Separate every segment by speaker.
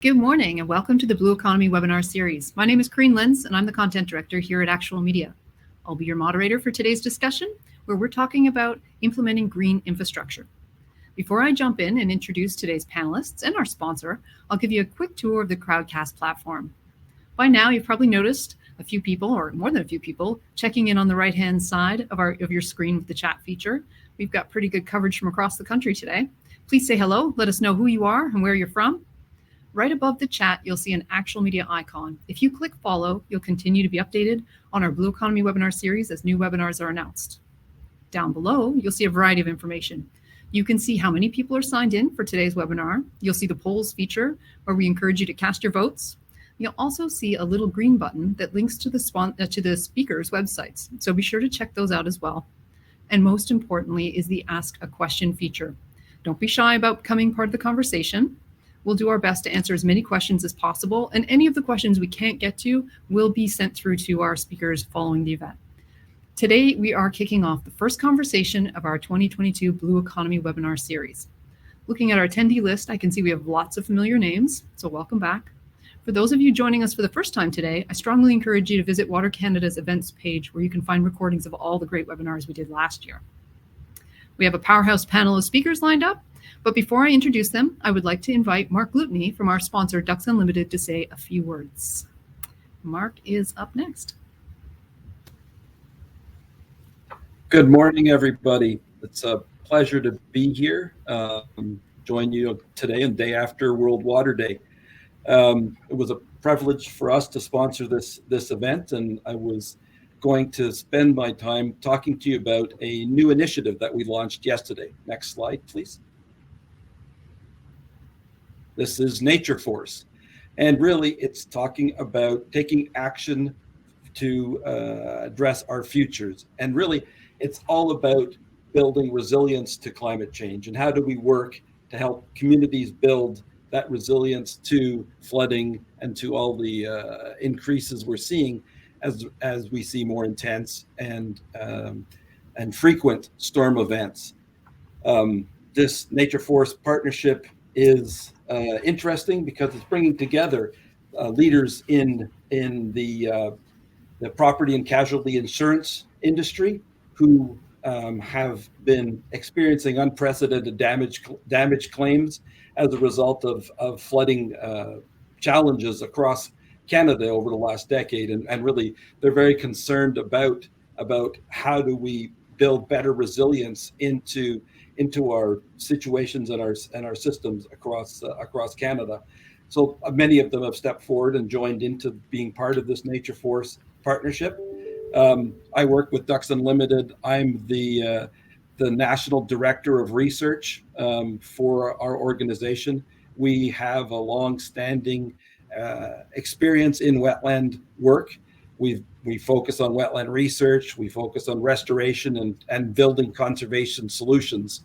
Speaker 1: Good morning and welcome to the Blue Economy webinar series. My name is Corrine Lenz and I'm the content director here at Actual Media. I'll be your moderator for today's discussion where we're talking about implementing green infrastructure. Before I jump in and introduce today's panelists and our sponsor, I'll give you a quick tour of the Crowdcast platform. By now, you've probably noticed a few people, or more than a few people, checking in on the right-hand side of your screen with the chat feature. We've got pretty good coverage from across the country today. Please say hello, let us know who you are and where you're from. Right above the chat, you'll see an Actual Media icon. If you click follow, you'll continue to be updated on our Blue Economy webinar series as new webinars are announced. Down below, you'll see a variety of information. You can see how many people are signed in for today's webinar. You'll see the polls feature where we encourage you to cast your votes. You'll also see a little green button that links to the speakers' websites, so be sure to check those out as well. And most importantly is the Ask a Question feature. Don't be shy about becoming part of the conversation. We'll do our best to answer as many questions as possible, and any of the questions we can't get to will be sent through to our speakers following the event. Today, we are kicking off the first conversation of our 2022 Blue Economy webinar series. Looking at our attendee list, I can see we have lots of familiar names, so welcome back. For those of you joining us for the first time today, I strongly encourage you to visit Water Canada's events page where you can find recordings of all the great webinars we did last year. We have a powerhouse panel of speakers lined up, but before I introduce them, I would like to invite Mark Glutny from our sponsor, Ducks Unlimited, to say a few words. Mark is up next.
Speaker 2: Good morning, everybody. It's a pleasure to be here, join you today and day after World Water Day. It was a privilege for us to sponsor this event, and I was going to spend my time talking to you about a new initiative that we launched yesterday. Next slide, please. This is Nature Force, and really it's talking about taking action to address our futures. And really it's all about building resilience to climate change, and how do we work to help communities build that resilience to flooding and to all the increases we're seeing as we see more intense and frequent storm events. This Nature Force partnership is interesting because it's bringing together leaders in the property and casualty insurance industry who have been experiencing unprecedented damage claims as a result of flooding challenges across Canada over the last decade, and really they're very concerned about how do we build better resilience into our situations and our systems across Canada. So many of them have stepped forward and joined into being part of this Nature Force partnership. I work with Ducks Unlimited. I'm the National Director of Research for our organization. We have a long-standing experience in wetland work. We focus on wetland research. We focus on restoration and building conservation solutions.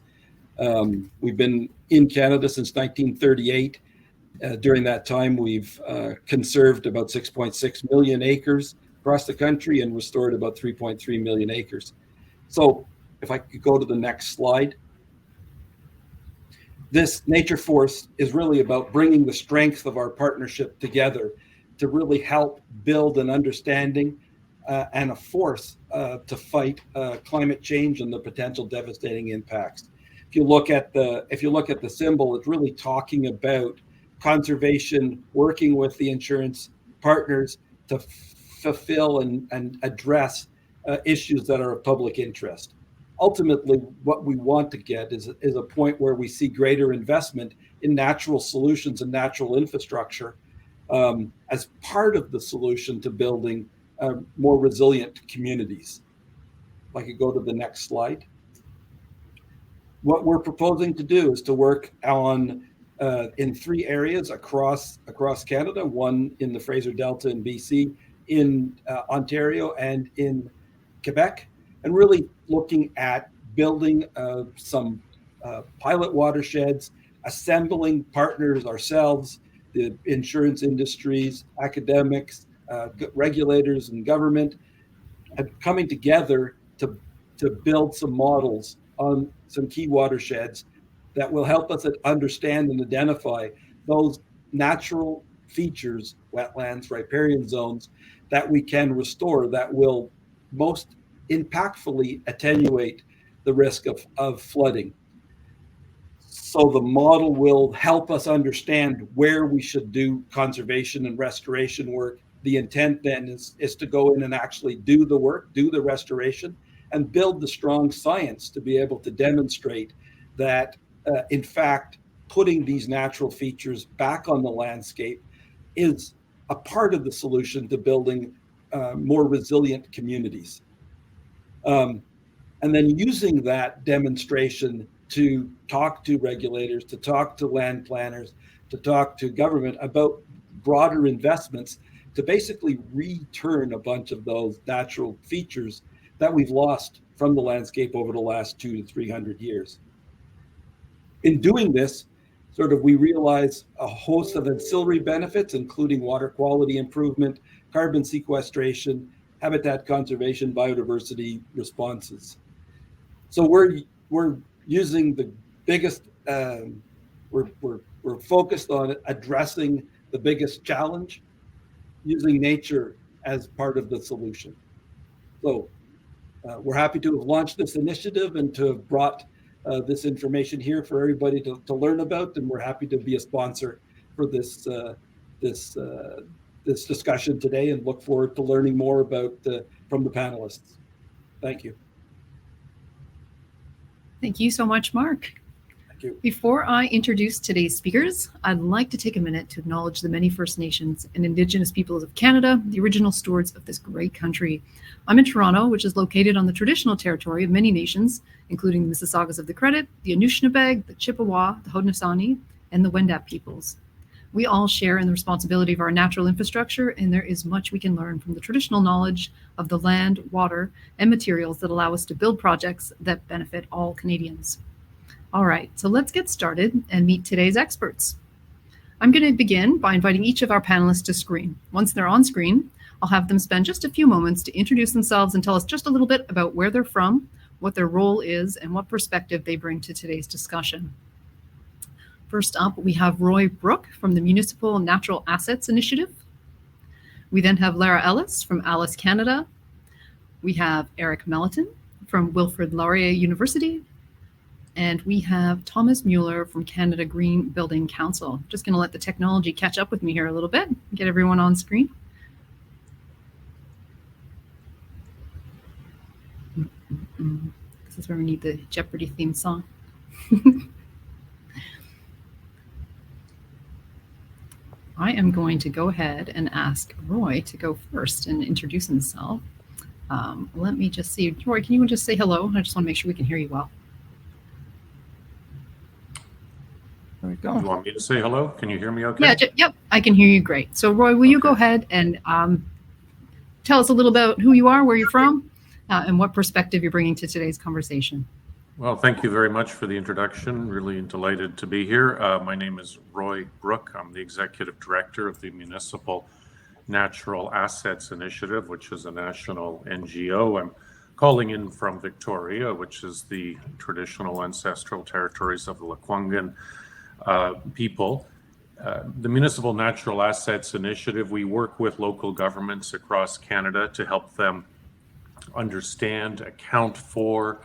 Speaker 2: We've been in Canada since 1938. During that time, we've conserved about 6.6 million acres across the country and restored about 3.3 million acres. So if I could go to the next slide. This Nature Force is really about bringing the strength of our partnership together to really help build an understanding and a force to fight climate change and the potential devastating impacts. If you look at the symbol, it's really talking about conservation, working with the insurance partners to fulfill and address issues that are of public interest. Ultimately, what we want to get is a point where we see greater investment in natural solutions and natural infrastructure as part of the solution to building more resilient communities. If I could go to the next slide. What we're proposing to do is to work on in 3 areas across Canada, one in the Fraser Delta in BC, in Ontario, and in Quebec, and really looking at building some pilot watersheds, assembling partners ourselves, the insurance industries, academics, regulators, and government, and coming together to build some models on some key watersheds that will help us understand and identify those natural features, wetlands, riparian zones, that we can restore that will most impactfully attenuate the risk of flooding. So the model will help us understand where we should do conservation and restoration work. The intent then is to go in and actually do the work, do the restoration, and build the strong science to be able to demonstrate that, in fact, putting these natural features back on the landscape is a part of the solution to building more resilient communities. And then using that demonstration to talk to regulators, to talk to land planners, to talk to government about broader investments, to basically return a bunch of those natural features that we've lost from the landscape over the last 200 to 300 years. In doing this, we realize a host of ancillary benefits, including water quality improvement, carbon sequestration, habitat conservation, biodiversity responses. So we're using the biggest, we're focused on addressing the biggest challenge, using nature as part of the solution. So we're happy to have launched this initiative and to have brought this information here for everybody to learn about, and we're happy to be a sponsor for this this discussion today, and look forward to learning more about from the panelists. Thank you.
Speaker 1: Thank you so much, Mark.
Speaker 2: Thank you.
Speaker 1: Before I introduce today's speakers, I'd like to take a minute to acknowledge the many First Nations and Indigenous peoples of Canada, the original stewards of this great country. I'm in Toronto, which is located on the traditional territory of many nations, including the Mississaugas of the Credit, the Anishinaabe, the Chippewa, the Haudenosaunee, and the Wendat peoples. We all share in the responsibility of our natural infrastructure, and there is much we can learn from the traditional knowledge of the land, water, and materials that allow us to build projects that benefit all Canadians. All right, so let's get started and meet today's experts. I'm going to begin by inviting each of our panelists to screen. Once they're on screen, I'll have them spend just a few moments to introduce themselves and tell us just a little bit about where they're from, what their role is, and what perspective they bring to today's discussion. First up, we have Roy Brook from the Municipal Natural Assets Initiative. We then have Lara Ellis from ALICE Canada. We have Eric Melliton from Wilfrid Laurier University. And we have Thomas Mueller from Canada Green Building Council. Just going to let the technology catch up with me here a little bit, get everyone on screen. This is where we need the Jeopardy theme song. I am going to go ahead and ask Roy to go first and introduce himself. Let me just see. Roy, can you just say hello? I just want to make sure we can hear you well. There we go.
Speaker 3: You want me to say hello? Can you hear me okay?
Speaker 1: Yeah, yep, I can hear you great. So Roy, will you go ahead and tell us a little about who you are, where you're from, and what perspective you're bringing to today's conversation?
Speaker 3: Well, thank you very much for the introduction. Really delighted to be here. My name is Roy Brook. I'm the Executive Director of the Municipal Natural Assets Initiative, which is a national NGO. I'm calling in from Victoria, which is the traditional ancestral territories of the Lekwungen people. The Municipal Natural Assets Initiative, we work with local governments across Canada to help them understand, account for,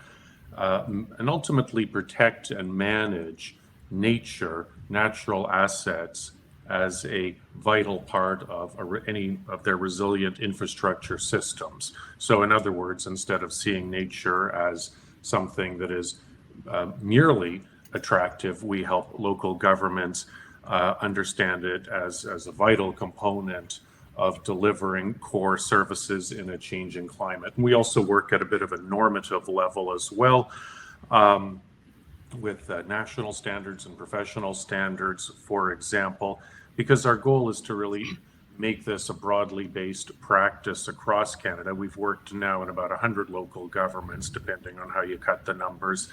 Speaker 3: and ultimately protect and manage natural assets as a vital part of any of their resilient infrastructure systems. So in other words, instead of seeing nature as something that is merely attractive, we help local governments understand it as a vital component of delivering core services in a changing climate. And we also work at a bit of a normative level as well, with national standards and professional standards, for example, because our goal is to really make this a broadly based practice across Canada. We've worked now in about 100 local governments, depending on how you cut the numbers.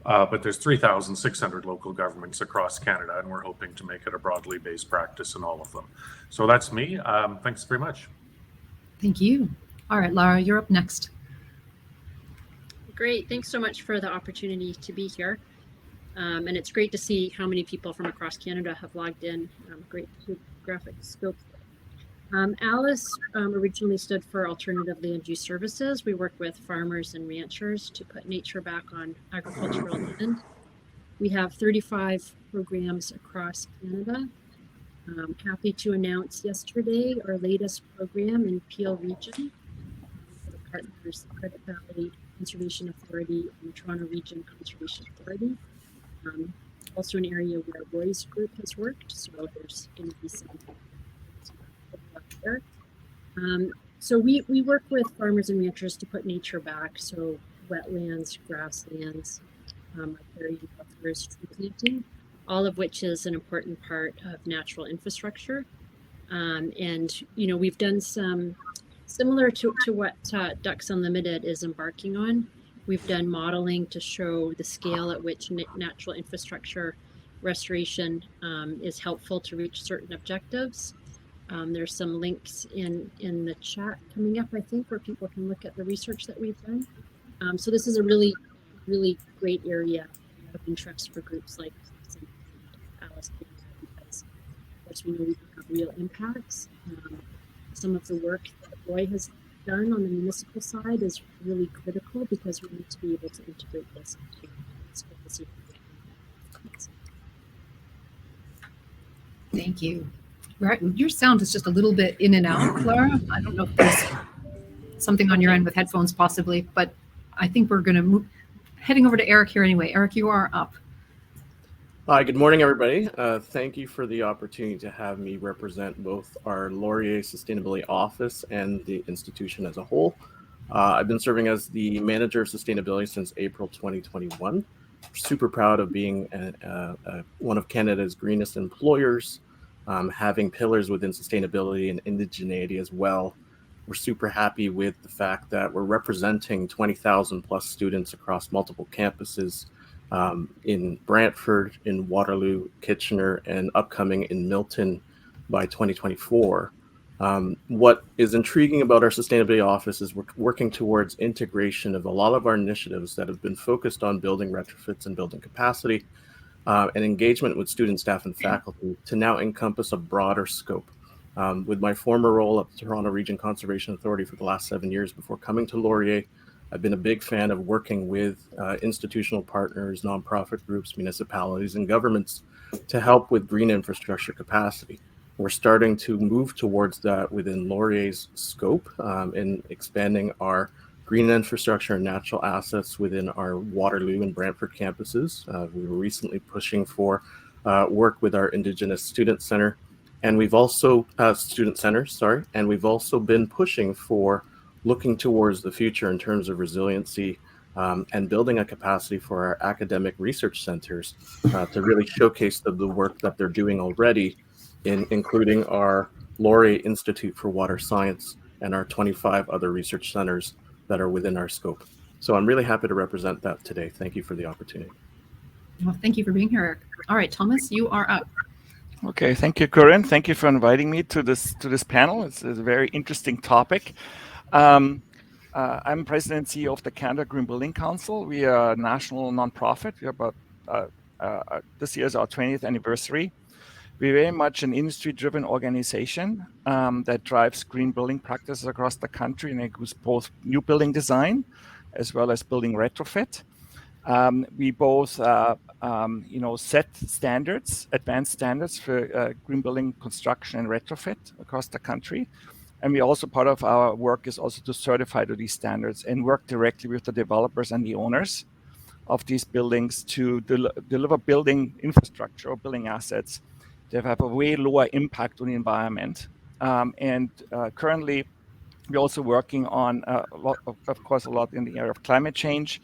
Speaker 3: But there's 3,600 local governments across Canada, and we're hoping to make it a broadly based practice in all of them. So that's me. Thanks very much.
Speaker 1: Thank you. All right, Lara, you're up next.
Speaker 4: Great. Thanks so much for the opportunity to be here. And it's great to see how many people from across Canada have logged in. Great geographic scope. Alice originally stood for Alternative Land Use Services. We work with farmers and ranchers to put nature back on agricultural land. We have 35 programs across Canada. Happy to announce yesterday our latest program in Peel Region. The partners, Credit Valley Conservation Authority and the Toronto Region Conservation Authority. Also an area where Roy's group has worked, so there's going to be some overlap there. So we work with farmers and ranchers to put nature back, so wetlands, grasslands, riparian buffers, tree planting, all of which is an important part of natural infrastructure. And, you know, we've done some similar to what Ducks Unlimited is embarking on. We've done modeling to show the scale at which natural infrastructure restoration is helpful to reach certain objectives. There's some links in the chat coming up, I think, where people can look at the research that we've done. So this is a really, really great area of interest for groups like Alice, because of course we know we can have real impacts. Some of the work that Roy has done on the municipal side is really critical because we need to be able to integrate this into policy.
Speaker 1: Thank you. Your sound is just a little bit in and out, Clara. I don't know if there's something on your end with headphones possibly, but I think we're going to move, heading over to Eric here anyway. Eric, you are up.
Speaker 5: Hi, good morning, everybody. Thank you for the opportunity to have me represent both our Laurier Sustainability Office and the institution as a whole. I've been serving as the Manager of Sustainability since April 2021. Super proud of being one of Canada's greenest employers, having pillars within sustainability and indigeneity as well. We're super happy with the fact that we're representing 20,000 plus students across multiple campuses in Brantford, in Waterloo, Kitchener, and upcoming in Milton by 2024. What is intriguing about our sustainability office is we're working towards integration of a lot of our initiatives that have been focused on building retrofits and building capacity and engagement with students, staff, and faculty to now encompass a broader scope. With my former role at the Toronto Region Conservation Authority for the last 7 years before coming to Laurier, I've been a big fan of working with institutional partners, nonprofit groups, municipalities, and governments to help with green infrastructure capacity. We're starting to move towards that within Laurier's scope in expanding our green infrastructure and natural assets within our Waterloo and Brantford campuses. We were recently pushing for work with our Indigenous Student Center, and we've also and we've also been pushing for looking towards the future in terms of resiliency and building a capacity for our academic research centers to really showcase the work that they're doing already, including our Laurier Institute for Water Science and our 25 other research centers that are within our scope. So I'm really happy to represent that today. Thank you for the opportunity.
Speaker 1: Well, thank you for being here, Eric. All right, Thomas, you are up.
Speaker 6: Okay, thank you, Corinne. Thank you for inviting me to this panel. It's a very interesting topic. I'm President and CEO of the Canada Green Building Council. We are a national nonprofit. We're about this year is our 20th anniversary. We're very much an industry-driven organization that drives green building practices across the country, and it includes both new building design as well as building retrofit. We both, set standards, advanced standards for green building construction and retrofit across the country. And we also, part of our work is also to certify to these standards and work directly with the developers and the owners of these buildings to deliver building infrastructure or building assets that have a way lower impact on the environment. Currently, we're also working on a lot in the area of climate change.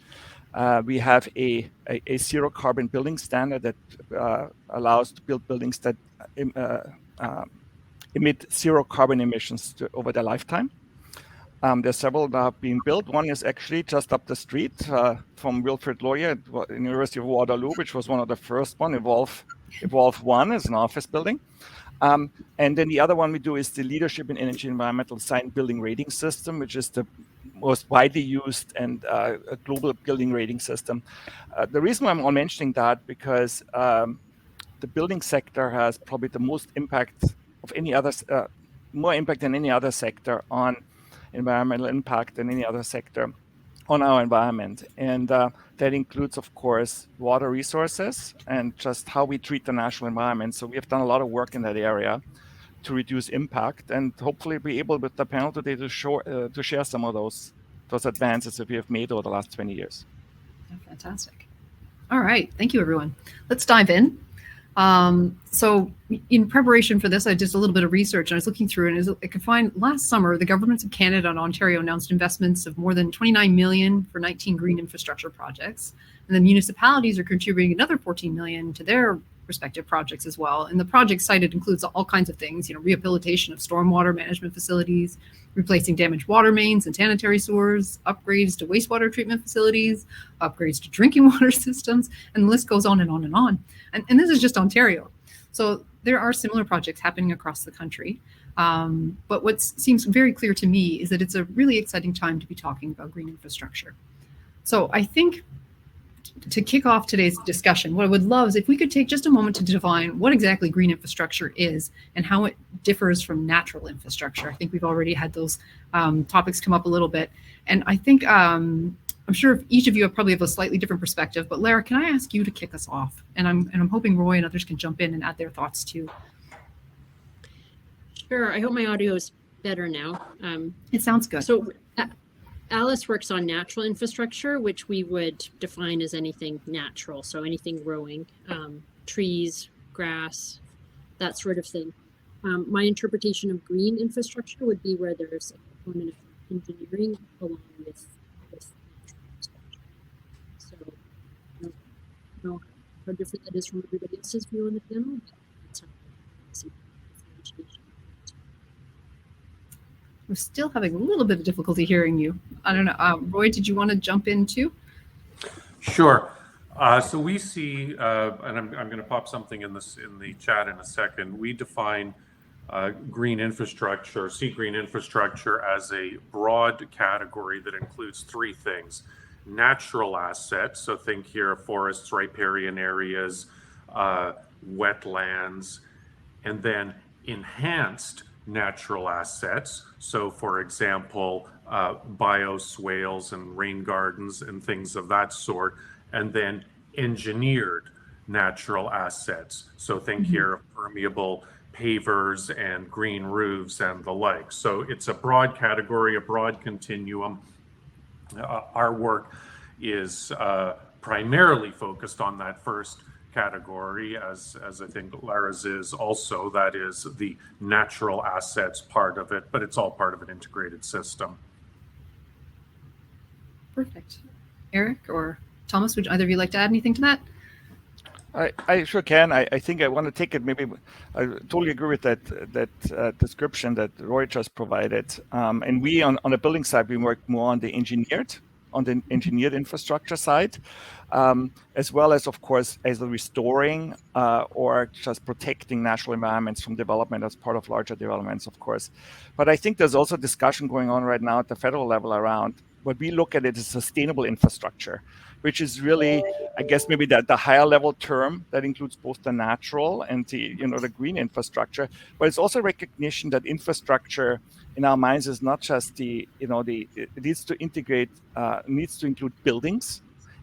Speaker 6: We have a zero carbon building standard that allows to build buildings that emit zero carbon emissions over their lifetime. There's several that have been built. One is actually just up the street from Wilfrid Laurier at University of Waterloo, which was one of the first one. Evolve 1 is an office building. And then the other one we do is the Leadership in Energy and Environmental Design Building Rating System, which is the most widely used and a global building rating system. The reason why I'm mentioning that, because the building sector has probably the most impact of any other, more impact than any other sector on environmental impact than any other sector on our environment. And that includes, of course, water resources and just how we treat the natural environment. So we have done a lot of work in that area to reduce impact, and hopefully be able with the panel today to share some of those advances that we have made over the last 20 years.
Speaker 1: Yeah, fantastic. All right, thank you, everyone. Let's dive in. So in preparation for this, I did a little bit of research, and I was looking through, and I could find last summer, the governments of Canada and Ontario announced investments of more than 29 million for 19 green infrastructure projects. And the municipalities are contributing another 14 million to their respective projects as well. And the project cited includes all kinds of things, rehabilitation of stormwater management facilities, replacing damaged water mains and sanitary sewers, upgrades to wastewater treatment facilities, upgrades to drinking water systems, and the list goes on and on and on. And this is just Ontario. So there are similar projects happening across the country. But what seems very clear to me is that it's a really exciting time to be talking about green infrastructure. So I think to kick off today's discussion, what I would love is if we could take just a moment to define what exactly green infrastructure is and how it differs from natural infrastructure. I think we've already had those topics come up a little bit. And I think I'm sure each of you probably have a slightly different perspective, but Lara, can I ask you to kick us off? And I'm hoping Roy and others can jump in and add their thoughts too.
Speaker 4: Sure. I hope my audio is better now.
Speaker 1: It sounds good.
Speaker 4: So Alice works on natural infrastructure, which we would define as anything natural. So anything growing, trees, grass, that sort of thing. My interpretation of green infrastructure would be where there's a component of engineering along with natural infrastructure. So I don't know how different that is from everybody else's view on the panel, but that's how I see differentiation.
Speaker 1: We're still having a little bit of difficulty hearing you. I don't know. Roy, did you want to jump in too?
Speaker 3: Sure. So we see, and I'm going to pop something in the chat in a second. We define green infrastructure, green infrastructure as a broad category that includes three things: natural assets. So think here of forests, riparian areas, wetlands, and then enhanced natural assets. So for example, bioswales and rain gardens and things of that sort, and then engineered natural assets. So think here of permeable pavers and green roofs and the like. So it's a broad category, a broad continuum. Our work is primarily focused on that first category, as I think Lara's is also. That is the natural assets part of it, but it's all part of an integrated system.
Speaker 1: Perfect. Eric or Thomas, would either of you like to add anything to that?
Speaker 6: I sure can. I think I want to take it. Maybe I totally agree with that description that Roy just provided. And we on the building side, we work more on the engineered infrastructure side, as well as, of course, as restoring or just protecting natural environments from development as part of larger developments, of course. But I think there's also discussion going on right now at the federal level around what we look at it as sustainable infrastructure, which is really, I guess, maybe the higher level term that includes both the natural and the green infrastructure. But it's also recognition that infrastructure in our minds is not just it needs to integrate, needs to include buildings,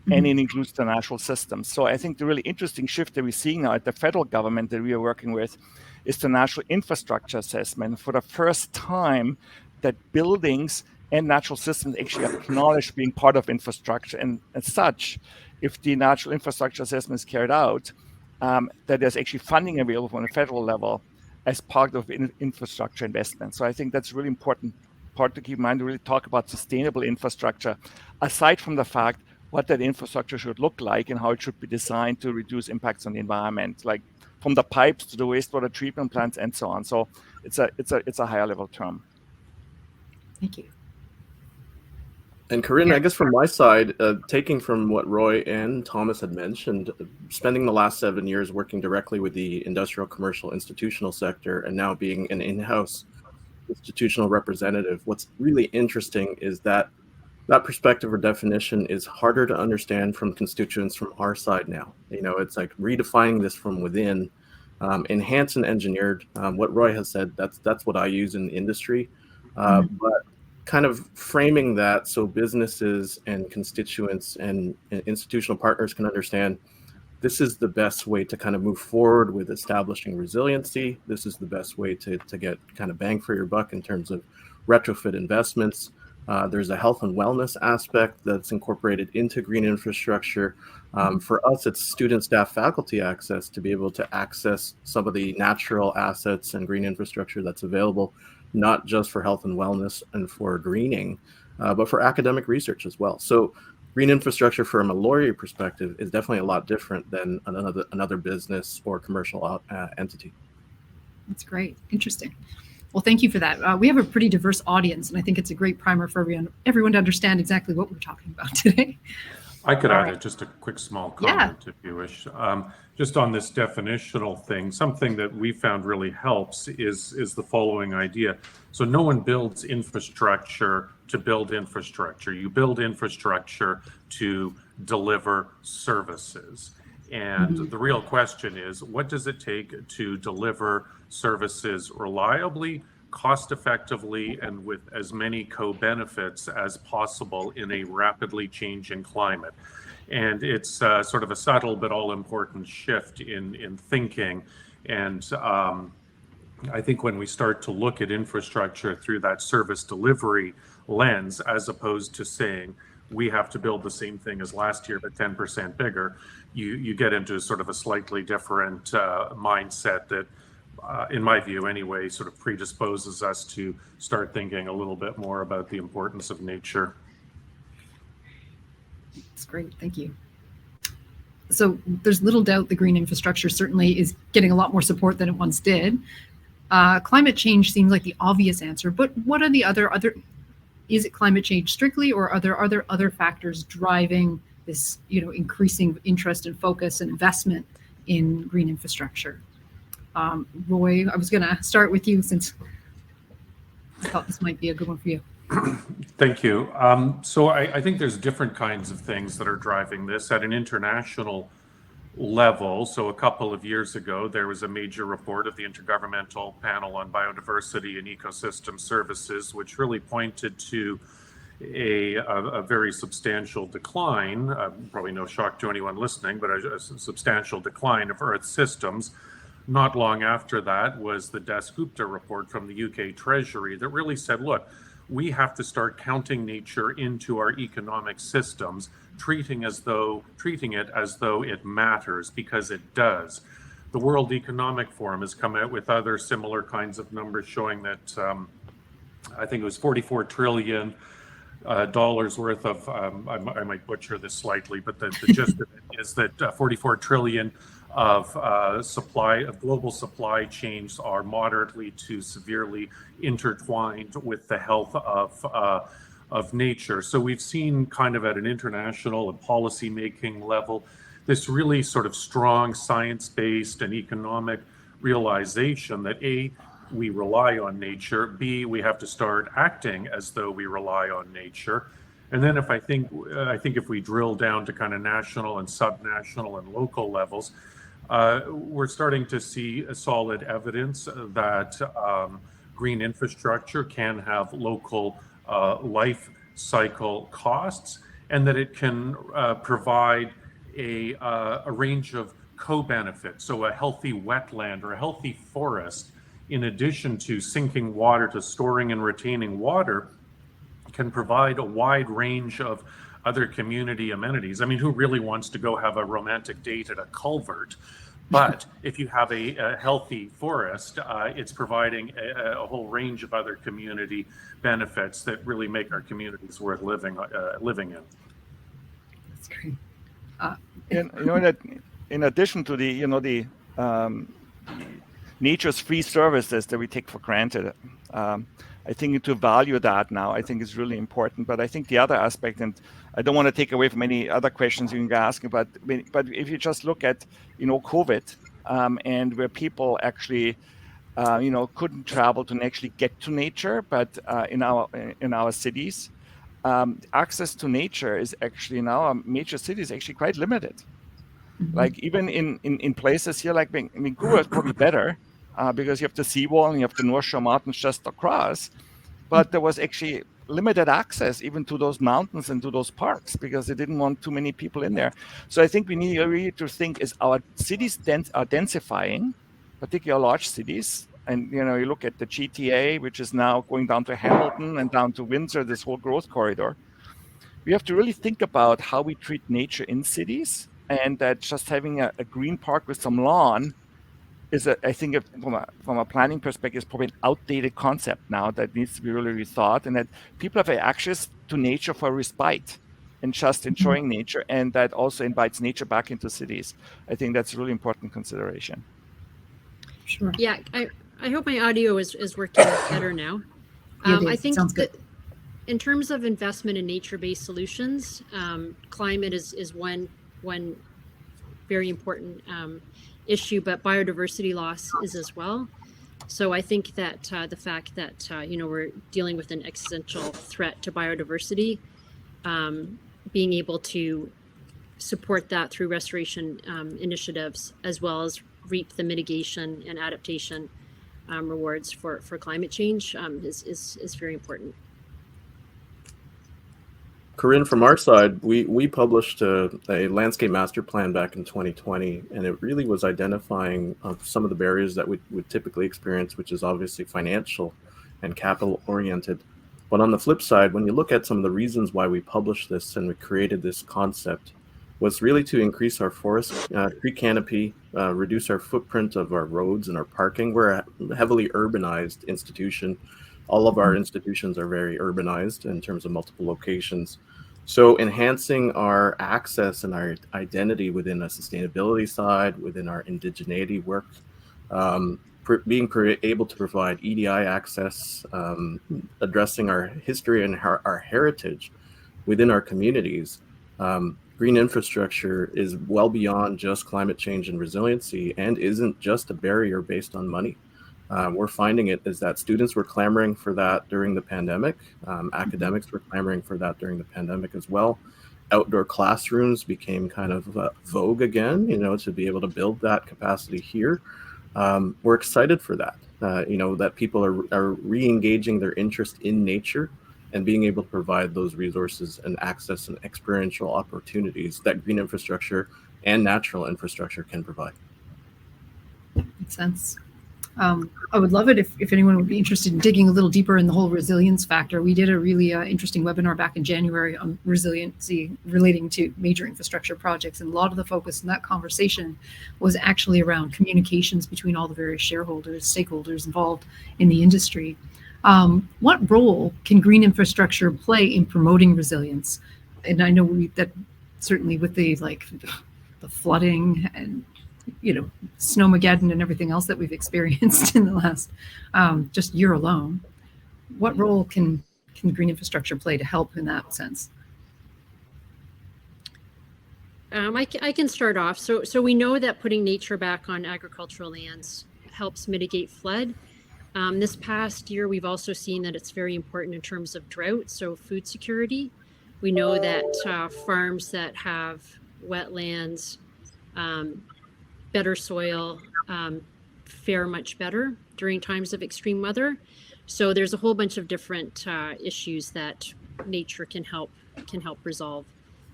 Speaker 6: and it includes the natural systems. So I think the really interesting shift that we're seeing now at the federal government that we are working with is the natural infrastructure assessment. For the first time, that buildings and natural systems actually acknowledge being part of infrastructure. And as such, if the natural infrastructure assessment is carried out, that there's actually funding available on a federal level as part of infrastructure investment. So I think that's a really important part to keep in mind to really talk about sustainable infrastructure, aside from the fact what that infrastructure should look like and how it should be designed to reduce impacts on the environment, like from the pipes to the wastewater treatment plants and so on. So it's a higher level term.
Speaker 1: Thank you.
Speaker 5: And Corinne,
Speaker 1: Yeah.
Speaker 5: I guess from my side, taking from what Roy and Thomas had mentioned, spending the last 7 years working directly with the industrial, commercial, institutional sector, and now being an in-house institutional representative, what's really interesting is that that perspective or definition is harder to understand from constituents from our side now. It's like redefining this from within, enhanced and engineered. What Roy has said, that's what I use in the industry. But kind of framing that so businesses and constituents and institutional partners can understand this is the best way to kind of move forward with establishing resiliency. This is the best way to get kind of bang for your buck in terms of retrofit investments. There's a health and wellness aspect that's incorporated into green infrastructure. For us, it's student, staff, faculty access to be able to access some of the natural assets and green infrastructure that's available, not just for health and wellness and for greening, but for academic research as well. So green infrastructure from a Laurier perspective is definitely a lot different than another business or commercial entity.
Speaker 1: That's great. Interesting. Well, thank you for that. We have a pretty diverse audience, and I think it's a great primer for everyone to understand exactly what we're talking about today.
Speaker 3: I could
Speaker 1: All
Speaker 3: add
Speaker 1: right.
Speaker 3: just a quick small comment if you wish. Just on this definitional thing, something that we found really helps is the following idea. So no one builds infrastructure to build infrastructure. You build infrastructure to deliver services. And the real question is, what does it take to deliver services reliably, cost effectively, and with as many co-benefits as possible in a rapidly changing climate? And it's sort of a subtle but all important shift in thinking. And I think when we start to look at infrastructure through that service delivery lens, as opposed to saying we have to build the same thing as last year but 10% bigger, you get into sort of a slightly different mindset that, in my view anyway, sort of predisposes us to start thinking a little bit more about the importance of nature.
Speaker 1: That's great. Thank you. So there's little doubt the green infrastructure certainly is getting a lot more support than it once did. Climate change seems like the obvious answer, but what are the other, is it climate change strictly, or are there other factors driving this, increasing interest and focus and investment in green infrastructure? Roy, I was going to start with you since I thought this might be a good one for you.
Speaker 3: Thank you. So I think there's different kinds of things that are driving this at an international level. So a couple of years ago, there was a major report of the Intergovernmental Panel on Biodiversity and Ecosystem Services, which really pointed to a very substantial decline, probably no shock to anyone listening, but a substantial decline of Earth systems. Not long after that was the Dasgupta report from the UK Treasury that really said, look, we have to start counting nature into our economic systems, treating it as though it matters, because it does. The World Economic Forum has come out with other similar kinds of numbers showing that I think it was $44 trillion worth of, I might butcher this slightly, but the gist of it is that 44 trillion of global supply chains are moderately to severely intertwined with the health of nature. So we've seen kind of at an international and policy making level this really sort of strong science-based and economic realization that A, we rely on nature, B, we have to start acting as though we rely on nature. And then I think if we drill down to kind of national and subnational and local levels, we're starting to see a solid evidence that green infrastructure can have local life cycle costs, and that it can provide a range of co-benefits. So a healthy wetland or a healthy forest, in addition to sinking water, to storing and retaining water, can provide a wide range of other community amenities. I mean, who really wants to go have a romantic date at a culvert? But if you have a healthy forest, it's providing a whole range of other community benefits that really make our communities worth living in.
Speaker 1: That's great.
Speaker 6: In addition to the nature's free services that we take for granted, I I think to value that now, I think is really important. But I think the other aspect, and I don't want to take away from any other questions you can ask, but if you just look at, COVID, and where people actually, couldn't travel to actually get to nature, but in our cities, access to nature is actually in our major cities actually quite limited. Like even in places here, like Vancouver is probably better because you have the seawall and you have the North Shore Mountains just across, but there was actually limited access even to those mountains and to those parks because they didn't want too many people in there. So I think we need really to think, is our cities are densifying, particularly large cities. And, you look at the GTA, which is now going down to Hamilton and down to Windsor, this whole growth corridor. We have to really think about how we treat nature in cities, and that just having a green park with some lawn is, I think, from a planning perspective, is probably an outdated concept now that needs to be really rethought, and that people have access to nature for respite and just enjoying nature, and that also invites nature back into cities. I think that's a really important consideration.
Speaker 1: Sure.
Speaker 4: Yeah, I hope my audio is working better now. I think that in terms of investment in nature-based solutions, climate is one very important issue, but biodiversity loss is as well. So I think that the fact that we're dealing with an existential threat to biodiversity, being able to support that through restoration initiatives, as well as reap the mitigation and adaptation rewards for climate change is very important.
Speaker 5: Corinne, from our side, we published a landscape master plan back in 2020, and it really was identifying some of the barriers that we would typically experience, which is obviously financial and capital oriented. But on the flip side, when you look at some of the reasons why we published this and we created this concept, was really to increase our forest tree canopy, reduce our footprint of our roads and our parking. We're a heavily urbanized institution. All of our institutions are very urbanized in terms of multiple locations. So enhancing our access and our identity within a sustainability side, within our indigeneity work, being able to provide EDI access, addressing our history and our heritage within our communities. Green infrastructure is well beyond just climate change and resiliency, and isn't just a barrier based on money. We're finding it is that students were clamoring for that during the pandemic. Academics were clamoring for that during the pandemic as well. Outdoor classrooms became kind of vogue again, to be able to build that capacity here. We're excited for that, that people are re-engaging their interest in nature and being able to provide those resources and access and experiential opportunities that green infrastructure and natural infrastructure can provide.
Speaker 1: Makes sense. I would love it if anyone would be interested in digging a little deeper in the whole resilience factor. We did a really interesting webinar back in January on resiliency relating to major infrastructure projects. And a lot of the focus in that conversation was actually around communications between all the various stakeholders involved in the industry. What role can green infrastructure play in promoting resilience? And I know that certainly with the flooding and Snowmageddon and everything else that we've experienced in the last just year alone, what role can green infrastructure play to help in that sense?
Speaker 4: I can start off. So we know that putting nature back on agricultural lands helps mitigate flood. This past year, we've also seen that it's very important in terms of drought, so food security. We know that farms that have wetlands, better soil, fare much better during times of extreme weather. So there's a whole bunch of different issues that nature can help resolve.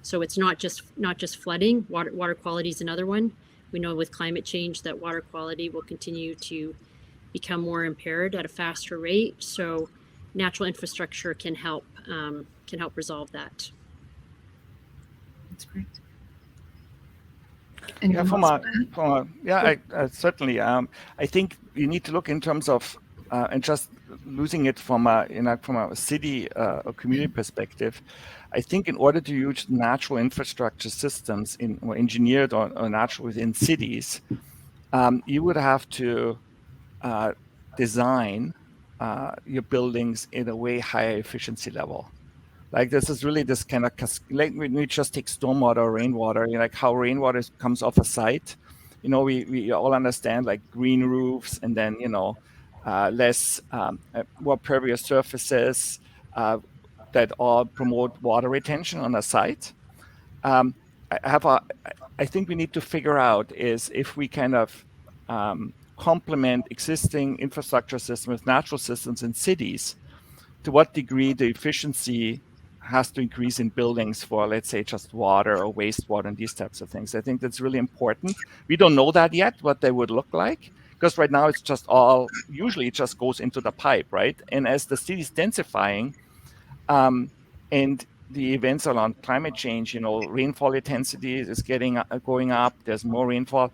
Speaker 4: So it's not just flooding. Water quality is another one. We know with climate change that water quality will continue to become more impaired at a faster rate. So natural infrastructure can help resolve that.
Speaker 1: That's great.
Speaker 6: Certainly. I think you need to look in terms of and just losing it from a city or community perspective. I think in order to use natural infrastructure systems or engineered or natural within cities, you would have to design your buildings in a way higher efficiency level. Like this is really this kind of, like when we just take stormwater or rainwater, like how rainwater comes off a site, we all understand like green roofs and then, less, more pervious surfaces that all promote water retention on a site. I think we need to figure out is if we kind of complement existing infrastructure systems with natural systems in cities, to what degree the efficiency has to increase in buildings for, let's say, just water or wastewater and these types of things. I think that's really important. We don't know that yet, what they would look like, because right now it's just usually it just goes into the pipe, right? And as the city is densifying and the events around climate change, rainfall intensity is going up, there's more rainfall,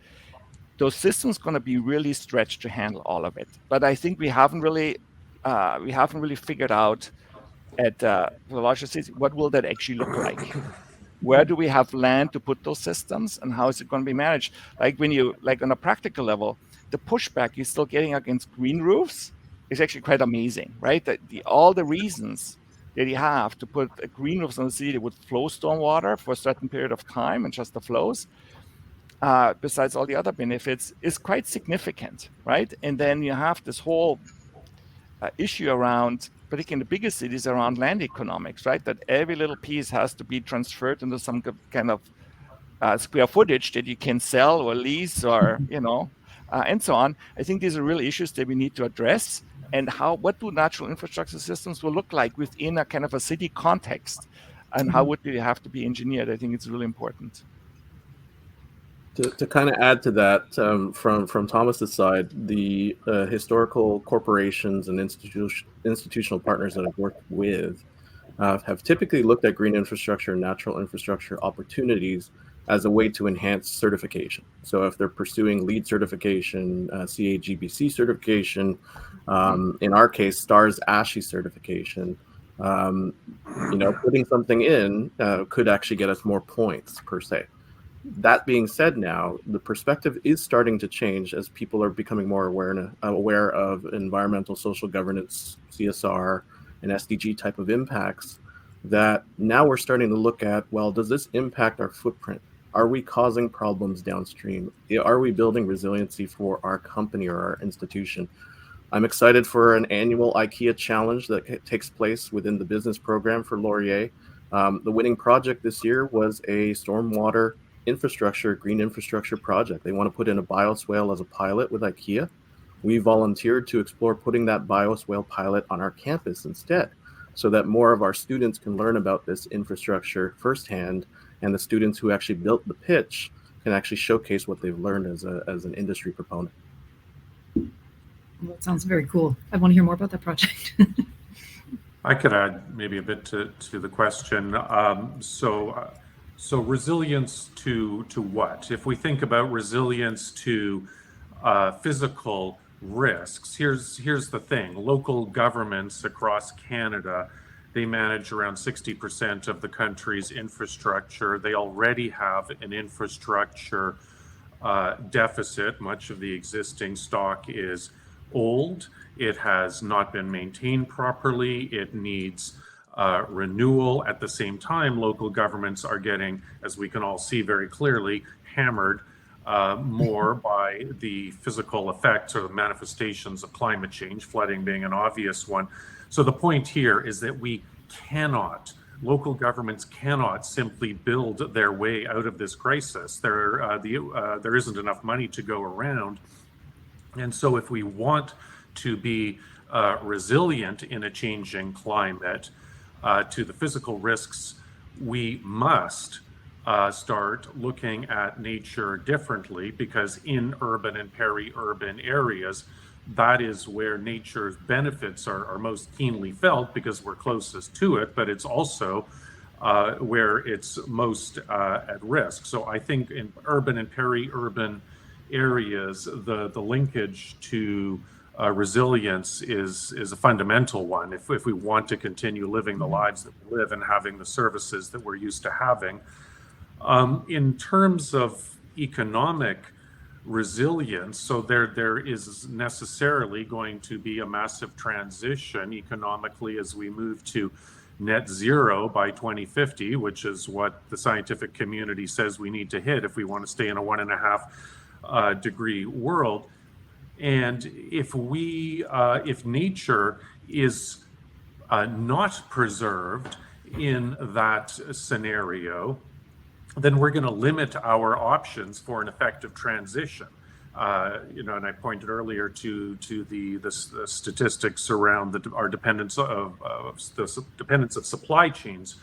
Speaker 6: those systems going to be really stretched to handle all of it. But I think we haven't really figured out at the larger cities, what will that actually look like? Where do we have land to put those systems, and how is it going to be managed? Like on a practical level, the pushback you're still getting against green roofs is actually quite amazing, right? That all the reasons that you have to put a green roofs on the city that would flow stormwater for a certain period of time and just the flows, besides all the other benefits, is quite significant, right? And then you have this whole issue around, particularly in the biggest cities, around land economics, right? That every little piece has to be transferred into some kind of square footage that you can sell or lease or, and so on. I think these are real issues that we need to address. And what do natural infrastructure systems will look like within a kind of a city context? And how would they have to be engineered? I think it's really important.
Speaker 5: To kind of add to that, from Thomas's side, the historical corporations and institutional partners that I've worked with have typically looked at green infrastructure and natural infrastructure opportunities as a way to enhance certification. So if they're pursuing LEED certification, CAGBC certification, in our case, STARS ASHI certification, putting something in could actually get us more points per se. That being said, now the perspective is starting to change as people are becoming more aware of environmental social governance, CSR, and SDG type of impacts, that now we're starting to look at, well, does this impact our footprint? Are we causing problems downstream? Are we building resiliency for our company or our institution? I'm excited for an annual IKEA challenge that takes place within the business program for Laurier. The winning project this year was a stormwater green infrastructure project. They want to put in a bioswale as a pilot with IKEA. We volunteered to explore putting that bioswale pilot on our campus instead, so that more of our students can learn about this infrastructure firsthand, and the students who actually built the pitch can actually showcase what they've learned as an industry proponent.
Speaker 1: Well, that sounds very cool. I want to hear more about that project.
Speaker 3: I could add maybe a bit to the question. So resilience to what? If we think about resilience to physical risks, here's the thing. Local governments across Canada, they manage around 60% of the country's infrastructure. They already have an infrastructure deficit. Much of the existing stock is old. It has not been maintained properly. It needs renewal. At the same time, local governments are getting, as we can all see very clearly, hammered more by the physical effects or the manifestations of climate change, flooding being an obvious one. So the point here is that local governments cannot simply build their way out of this crisis. There isn't enough money to go around. And so if we want to be resilient in a changing climate, to the physical risks, we must start looking at nature differently, because in urban and peri-urban areas, that is where nature's benefits are most keenly felt, because we're closest to it, but it's also where it's most at risk. So I think in urban and peri-urban areas, the linkage to resilience is a fundamental one if we want to continue living the lives that we live and having the services that we're used to having. In terms of economic resilience. So there is necessarily going to be a massive transition economically as we move to net zero by 2050, which is what the scientific community says we need to hit if we want to stay in a 1.5 degree world. And if nature is not preserved in that scenario, then we're going to limit our options for an effective transition. And I pointed earlier to the statistics around our dependence of supply chains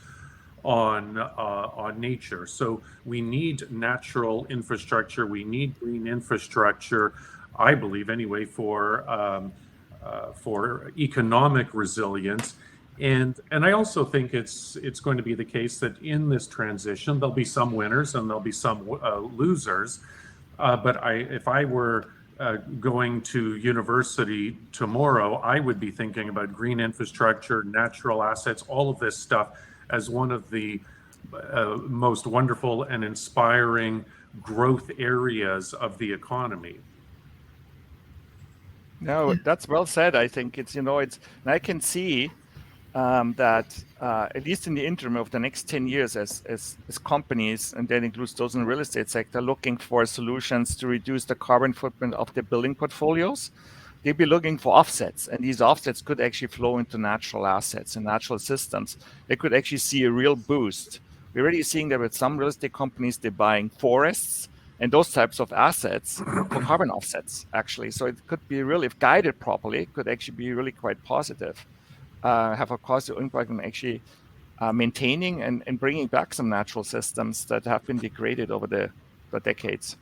Speaker 3: on nature. So we need natural infrastructure. We need green infrastructure, I believe, anyway, for economic resilience. And I also think it's going to be the case that in this transition, there'll be some winners and there'll be some losers. But if I were going to university tomorrow, I would be thinking about green infrastructure, natural assets, all of this stuff as one of the most wonderful and inspiring growth areas of the economy.
Speaker 6: No, that's well said. I think and I can see that at least in the interim of the next 10 years, as companies, and that includes those in the real estate sector, looking for solutions to reduce the carbon footprint of their building portfolios, they'd be looking for offsets. And these offsets could actually flow into natural assets and natural systems. They could actually see a real boost. We're already seeing that with some real estate companies, they're buying forests and those types of assets for carbon offsets, actually. So it could be really, if guided properly, it could actually be really quite positive. Have a positive impact on actually maintaining and bringing back some natural systems that have been degraded over the decades.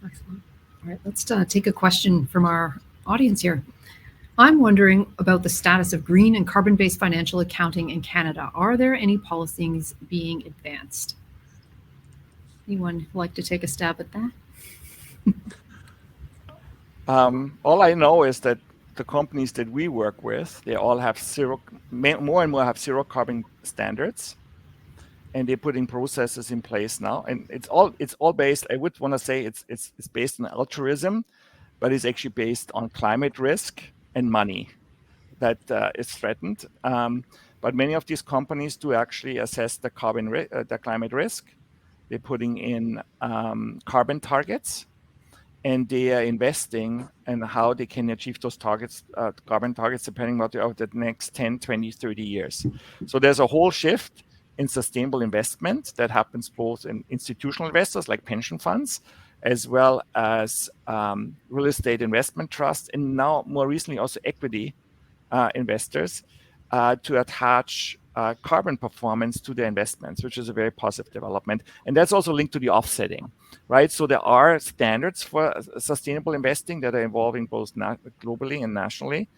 Speaker 1: Excellent. All right, let's take a question from our audience here. I'm wondering about the status of green and carbon-based financial accounting in Canada. Are there any policies being advanced? Anyone like to take a stab at that?
Speaker 6: All I know is that the companies that we work with, they all have more and more have zero carbon standards, and they're putting processes in place now. And it's all based. I would want to say it's based on altruism, but it's actually based on climate risk and money that is threatened. But many of these companies do actually assess the climate risk. They're putting in carbon targets, and they are investing in how they can achieve those targets, carbon targets, depending on the next 10, 20, 30 years. So there's a whole shift in sustainable investment that happens both in institutional investors like pension funds, as well as real estate investment trusts, and now more recently also equity investors to attach carbon performance to their investments, which is a very positive development. And that's also linked to the offsetting, right? So there are standards for sustainable investing that are evolving both globally and nationally.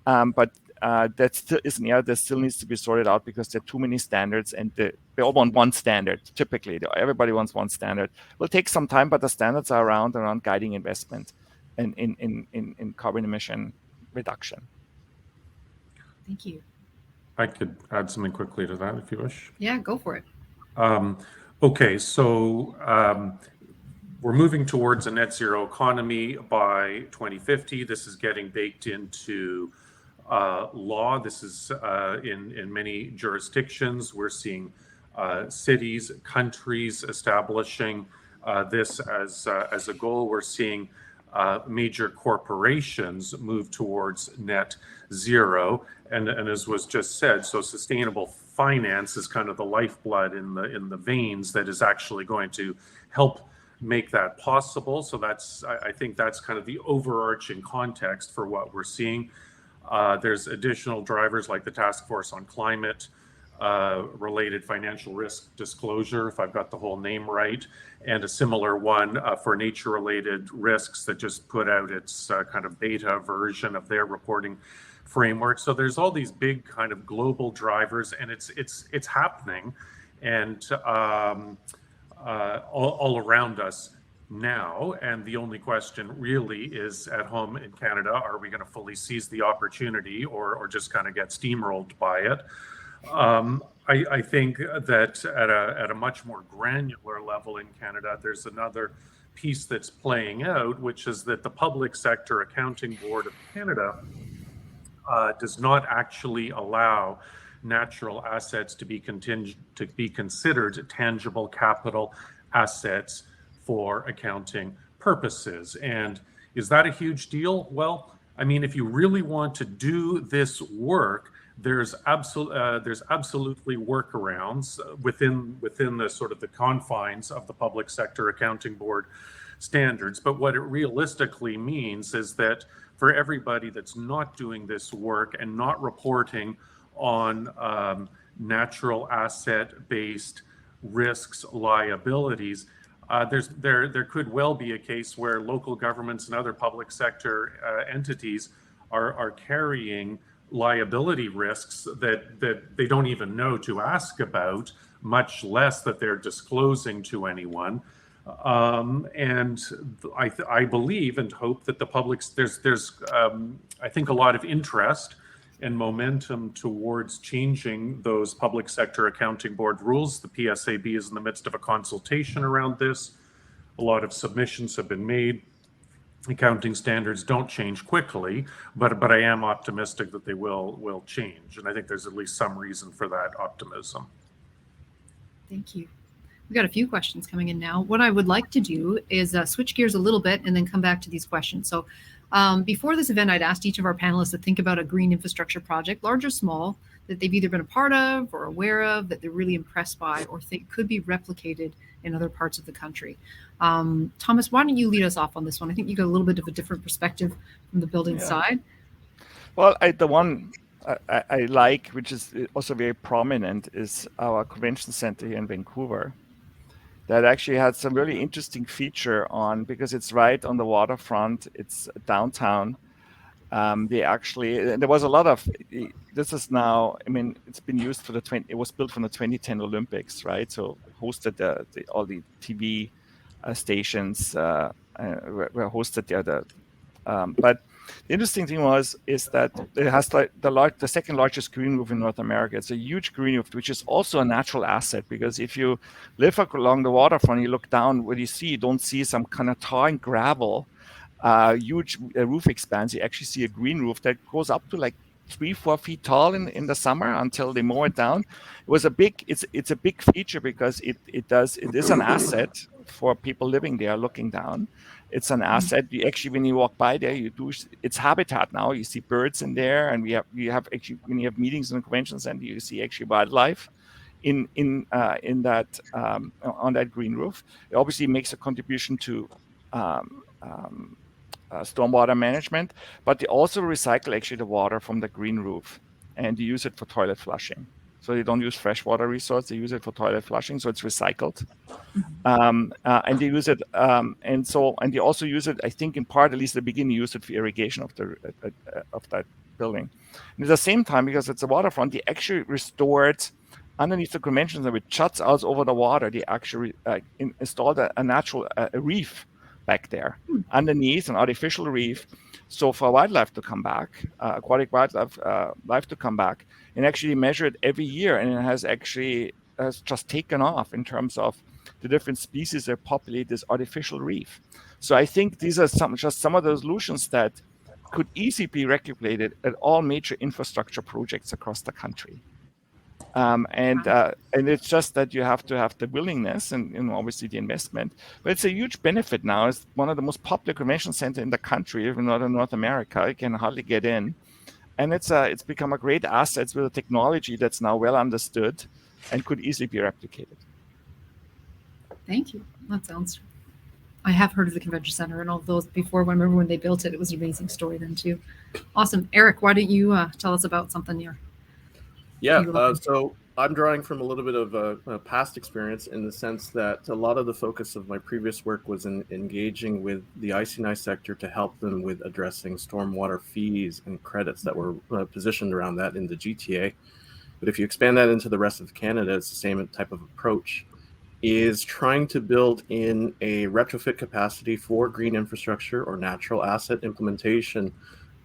Speaker 6: But that still is an area that still needs to be sorted out because there are too many standards, and they all want one standard. Typically, everybody wants one standard. It will take some time, but the standards are around guiding investment in carbon emission reduction.
Speaker 1: Thank you.
Speaker 3: I could add something quickly to that if you wish.
Speaker 1: Yeah, go for it.
Speaker 3: Okay, so we're moving towards a net zero economy by 2050. This is getting baked into law. This is in many jurisdictions. We're seeing cities, countries establishing this as a goal. We're seeing major corporations move towards net zero. And as was just said, so sustainable finance is kind of the lifeblood in the veins that is actually going to help make that possible. So I think that's kind of the overarching context for what we're seeing. There's additional drivers like the Task Force on Climate related financial risk disclosure, if I've got the whole name right, and a similar one for nature-related risks that just put out its kind of beta version of their reporting framework. So there's all these big kind of global drivers, and it's happening, and all around us now. And the only question really is at home in Canada: are we going to fully seize the opportunity, or just kind of get steamrolled by it? I think that at a much more granular level in Canada, there's another piece that's playing out, which is that the Public Sector Accounting Board of Canada does not actually allow natural assets to be considered tangible capital assets for accounting purposes. And is that a huge deal? Well, I mean, if you really want to do this work, there's absolutely workarounds within the sort of the confines of the Public Sector Accounting Board standards. But what it realistically means is that for everybody that's not doing this work and not reporting on natural asset-based risks, liabilities, there could well be a case where local governments and other public sector entities are carrying liability risks that they don't even know to ask about, much less that they're disclosing to anyone. And I believe and hope that the public, there's I think a lot of interest and momentum towards changing those Public Sector Accounting Board rules. The PSAB is in the midst of a consultation around this. A lot of submissions have been made. Accounting standards don't change quickly, but I am optimistic that they will change, and I think there's at least some reason for that optimism.
Speaker 1: Thank you. We've got a few questions coming in now. What I would like to do is switch gears a little bit and then come back to these questions. So before this event, I'd asked each of our panelists to think about a green infrastructure project, large or small, that they've either been a part of or aware of, that they're really impressed by or think could be replicated in other parts of the country. Thomas, why don't you lead us off on this one? I think you got a little bit of a different perspective from the building side.
Speaker 6: Well, the one I like, which is also very prominent, is our convention center here in Vancouver. That actually had some really interesting feature on, because it's right on the waterfront, it's downtown. There was a lot of, this is now, I mean, it's been used for it was built from the 2010 Olympics, right? So hosted all the TV stations were hosted there. But the interesting thing is that it has the second largest green roof in North America. It's a huge green roof, which is also a natural asset, because if you live along the waterfront, you look down, what you don't see some kind of tar and gravel, huge roof expanse. You actually see a green roof that goes up to like 3-4 feet tall in the summer until they mow it down. It's a big feature because it is an asset for people living there looking down. It's an asset. When you walk by there, it's habitat now. You see birds in there, and we have actually, when you have meetings and conventions, and you see actually wildlife in that on that green roof. It obviously makes a contribution to stormwater management, but they also recycle actually the water from the green roof, and they use it for toilet flushing. So they don't use freshwater resource; they use it for toilet flushing, so it's recycled. And they use it, and they also use it, I think, in part, at least at the beginning, use it for irrigation of that building. And at the same time, because it's a waterfront, they actually restored underneath the convention center, which juts out over the water. They actually installed a natural reef back there underneath, an artificial reef, so for wildlife to come back, aquatic wildlife life to come back, and actually measure it every year, and it has just taken off in terms of the different species that populate this artificial reef. So I think these are some of the solutions that could easily be replicated at all major infrastructure projects across the country. And it's just that you have to have the willingness and obviously the investment. But it's a huge benefit now. It's one of the most popular convention centers in the country, even not in North America. You can hardly get in. And it's become a great asset with a technology that's now well understood and could easily be replicated.
Speaker 1: Thank you. That sounds, I have heard of the convention center and all of those before. I remember when they built it, it was an amazing story then too. Awesome. Eric, why don't you tell us about something here?
Speaker 5: Yeah, so I'm drawing from a little bit of a past experience, in the sense that a lot of the focus of my previous work was in engaging with the IC&I sector to help them with addressing stormwater fees and credits that were positioned around that in the GTA. But if you expand that into the rest of Canada, it's the same type of approach, is trying to build in a retrofit capacity for green infrastructure or natural asset implementation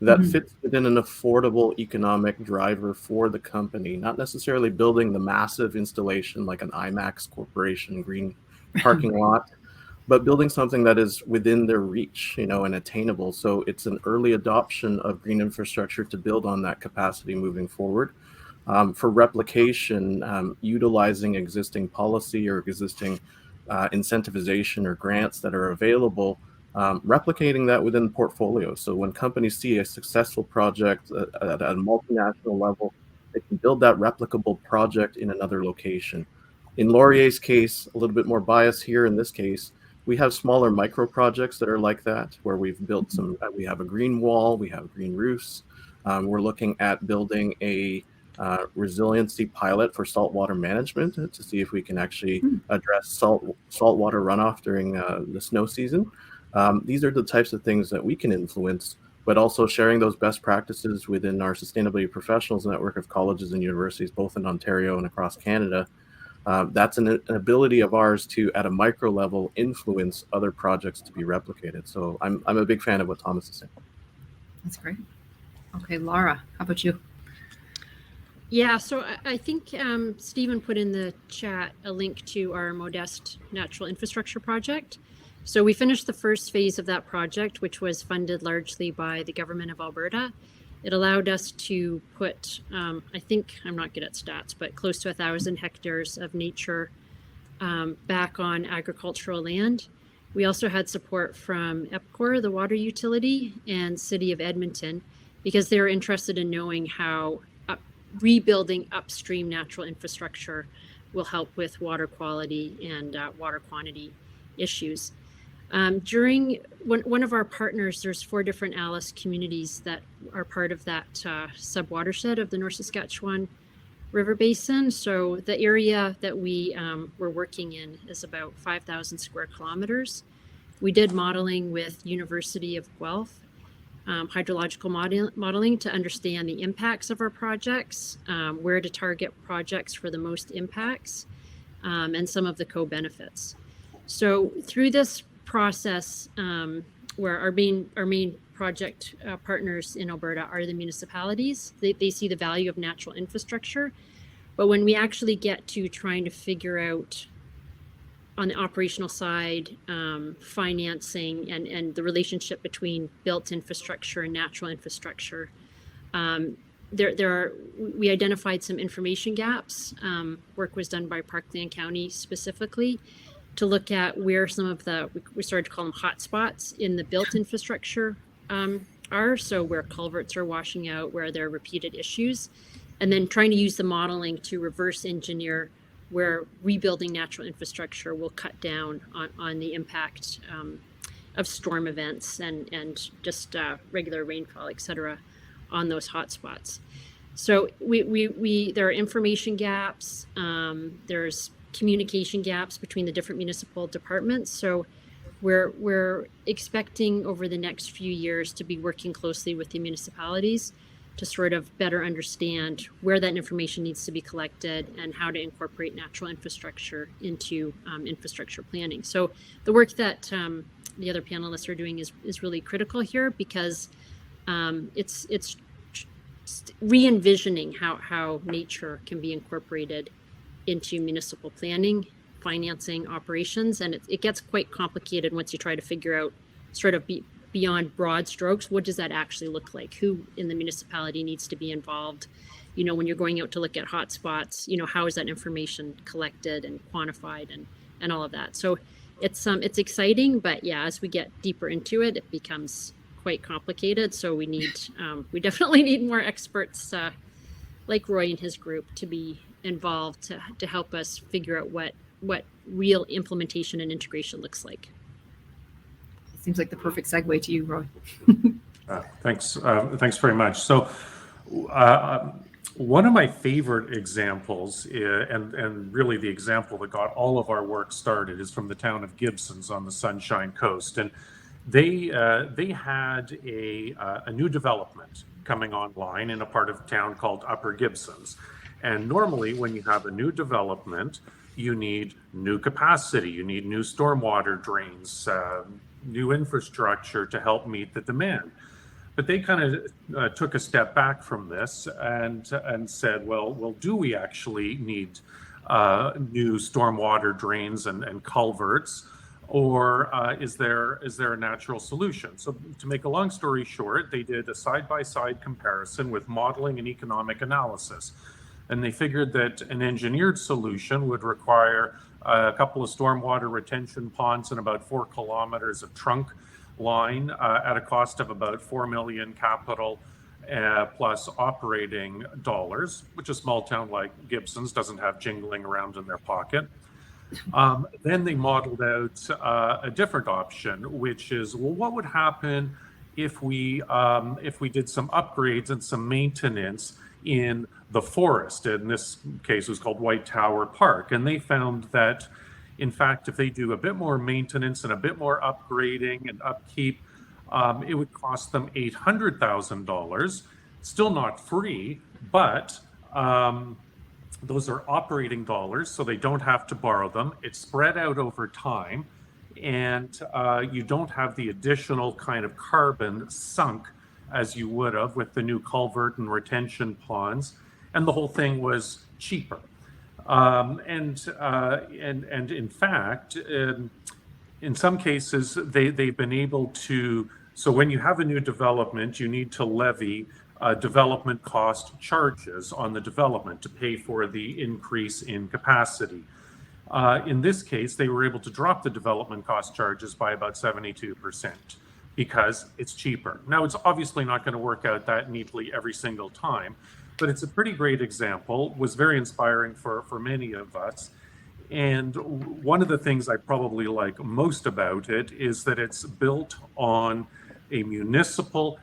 Speaker 5: that
Speaker 1: Mhm.
Speaker 5: fits within an affordable economic driver for the company, not necessarily building the massive installation like an IMAX Corporation green parking lot, but building something that is within their reach, and attainable. So it's an early adoption of green infrastructure to build on that capacity moving forward. For replication, utilizing existing policy or existing incentivization or grants that are available, replicating that within the portfolio. So when companies see a successful project at a multinational level, they can build that replicable project in another location. In Laurier's case, a little bit more bias here in this case, we have smaller micro projects that are like that, where we've built we have a green wall, we have green roofs. We're looking at building a resiliency pilot for saltwater management to see if we can actually address saltwater runoff during the snow season. These are the types of things that we can influence, but also sharing those best practices within our Sustainability Professionals network of colleges and universities, both in Ontario and across Canada. That's an ability of ours to, at a micro level, influence other projects to be replicated. So I'm a big fan of what Thomas is saying.
Speaker 1: That's great. Okay, Laura, how about you?
Speaker 4: Yeah, so I think Stephen put in the chat a link to our Modeste Natural Infrastructure Project. So we finished the first phase of that project, which was funded largely by the government of Alberta. It allowed us to put, I think, I'm not good at stats, but close to 1,000 hectares of nature back on agricultural land. We also had support from EPCOR, the water utility, and City of Edmonton, because they were interested in knowing how rebuilding upstream natural infrastructure will help with water quality and water quantity issues. During one of our partners, there's 4 different Alice communities that are part of that sub-watershed of the North Saskatchewan River Basin. So the area that we were working in is about 5,000 square kilometers. We did modeling with University of Guelph, hydrological modeling to understand the impacts of our projects, where to target projects for the most impacts, and some of the co-benefits. So through this process, where our main project partners in Alberta are the municipalities, they see the value of natural infrastructure. But when we actually get to trying to figure out on the operational side, financing and the relationship between built infrastructure and natural infrastructure, we identified some information gaps. Work was done by Parkland County specifically to look at where some of we started to call them hotspots in the built infrastructure are. So where culverts are washing out, where there are repeated issues, and then trying to use the modeling to reverse engineer where rebuilding natural infrastructure will cut down on the impact of storm events and just regular rainfall, et cetera, on those hotspots. So there are information gaps. There's communication gaps between the different municipal departments. So we're expecting over the next few years to be working closely with the municipalities to sort of better understand where that information needs to be collected and how to incorporate natural infrastructure into infrastructure planning. So the work that the other panelists are doing is really critical here, because it's re-envisioning how nature can be incorporated into municipal planning, financing, operations, and it gets quite complicated once you try to figure out sort of beyond broad strokes, what does that actually look like? Who in the municipality needs to be involved? When you're going out to look at hotspots, how is that information collected and quantified and all of that? So it's exciting, but yeah, as we get deeper into it, it becomes quite complicated. So we definitely need more experts like Roy and his group to be involved to help us figure out what real implementation and integration looks like.
Speaker 1: Seems like the perfect segue to you, Roy.
Speaker 3: Thanks very much. So one of my favorite examples, and really the example that got all of our work started, is from the town of Gibsons on the Sunshine Coast. And they had a new development coming online in a part of town called Upper Gibsons. And normally when you have a new development, you need new capacity, you need new stormwater drains, new infrastructure to help meet the demand. But they kind of took a step back from this and said, well, do we actually need new stormwater drains and culverts, or is there a natural solution? So to make a long story short, they did a side-by-side comparison with modeling and economic analysis. And they figured that an engineered solution would require a couple of stormwater retention ponds and about 4 kilometers of trunk line at a cost of about $4 million capital plus operating dollars, which a small town like Gibson's doesn't have jingling around in their pocket. Then they modeled out a different option, which is, well, what would happen if we did some upgrades and some maintenance in the forest? In this case, it was called White Tower Park. And they found that, in fact, if they do a bit more maintenance and a bit more upgrading and upkeep, it would cost them $800,000. Still not free, but those are operating dollars, so they don't have to borrow them. It's spread out over time, and you don't have the additional kind of carbon sunk as you would have with the new culvert and retention ponds, and the whole thing was cheaper. And in fact, in some cases, they've been able to. So when you have a new development, you need to levy development cost charges on the development to pay for the increase in capacity. In this case, they were able to drop the development cost charges by about 72%. Because it's cheaper. Now, it's obviously not going to work out that neatly every single time, but it's a pretty great example, was very inspiring for many of us. And one of the things I probably like most about it is that it's built on a municipal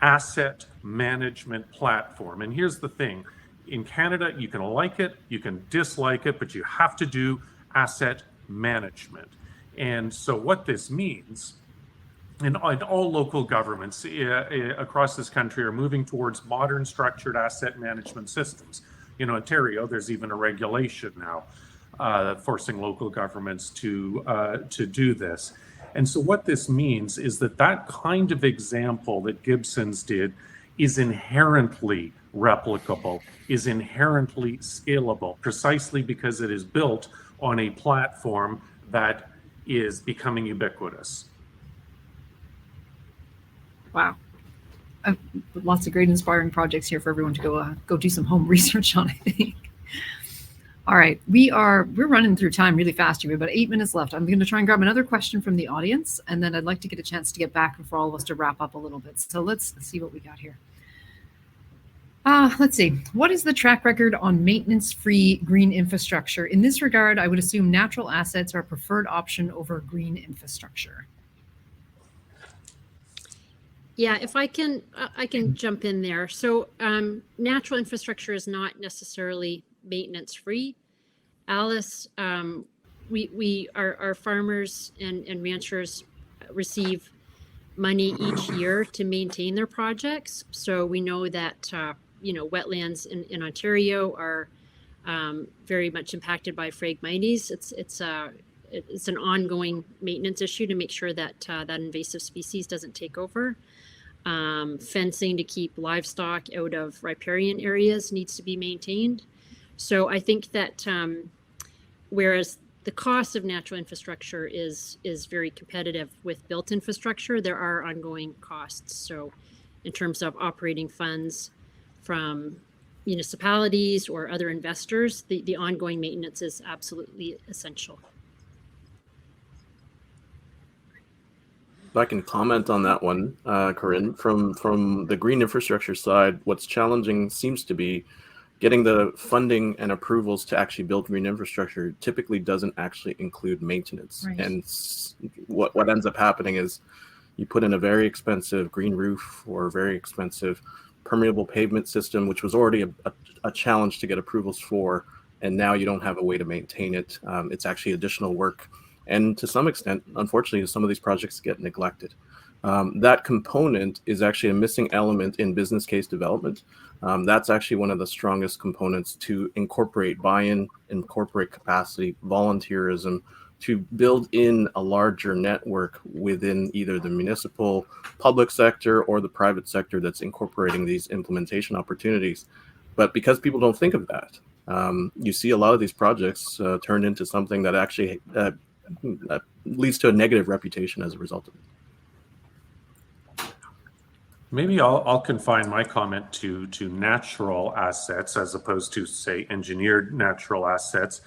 Speaker 3: asset management platform. And here's the thing, in Canada, you can like it, you can dislike it, but you have to do asset management. And so what this means, and all local governments across this country are moving towards modern structured asset management systems. In Ontario, there's even a regulation now forcing local governments to do this. And so what this means is that kind of example that Gibson's did is inherently replicable, is inherently scalable, precisely because it is built on a platform that is becoming ubiquitous.
Speaker 1: Wow. Lots of great inspiring projects here for everyone to go do some home research on, I think. All right, we're running through time really fast here. We have about 8 minutes left. I'm going to try and grab another question from the audience, and then I'd like to get a chance to get back and for all of us to wrap up a little bit. So let's see what we got here. Let's see. What is the track record on maintenance-free green infrastructure? In this regard, I would assume natural assets are a preferred option over green infrastructure.
Speaker 4: Yeah, if I can jump in there. So natural infrastructure is not necessarily maintenance free. Alice, our farmers and ranchers receive money each year to maintain their projects. So we know that wetlands in Ontario are very much impacted by Phragmites. It's an ongoing maintenance issue to make sure that that invasive species doesn't take over. Fencing to keep livestock out of riparian areas needs to be maintained. So I think that whereas the cost of natural infrastructure is very competitive with built infrastructure, there are ongoing costs. So in terms of operating funds from municipalities or other investors, the ongoing maintenance is absolutely essential.
Speaker 5: If I can comment on that one, Corinne, from the green infrastructure side, what's challenging seems to be getting the funding and approvals to actually build green infrastructure typically doesn't actually include maintenance. Right. And what ends up happening is you put in a very expensive green roof or a very expensive permeable pavement system, which was already a challenge to get approvals for, and now you don't have a way to maintain it. It's actually additional work. And to some extent, unfortunately, some of these projects get neglected. That component is actually a missing element in business case development. That's actually one of the strongest components to incorporate buy-in, incorporate capacity, volunteerism, to build in a larger network within either the municipal public sector or the private sector that's incorporating these implementation opportunities. But because people don't think of that, you see a lot of these projects turn into something that actually leads to a negative reputation as a result of it.
Speaker 3: Maybe I'll confine my comment to natural assets as opposed to, say, engineered natural assets.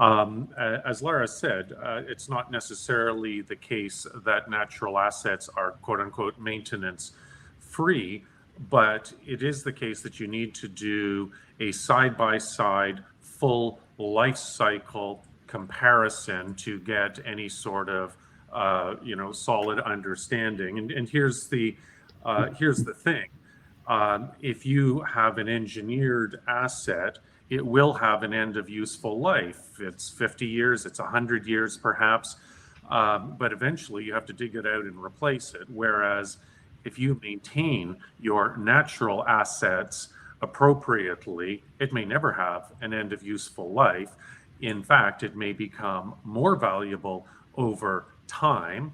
Speaker 3: As Lara said, it's not necessarily the case that natural assets are quote unquote maintenance free, but it is the case that you need to do a side-by-side full life cycle comparison to get any sort of solid understanding. And here's the thing. If you have an engineered asset, it will have an end of useful life. It's 50 years, it's 100 years perhaps, but eventually you have to dig it out and replace it. Whereas if you maintain your natural assets appropriately, it may never have an end of useful life. In fact, it may become more valuable over time.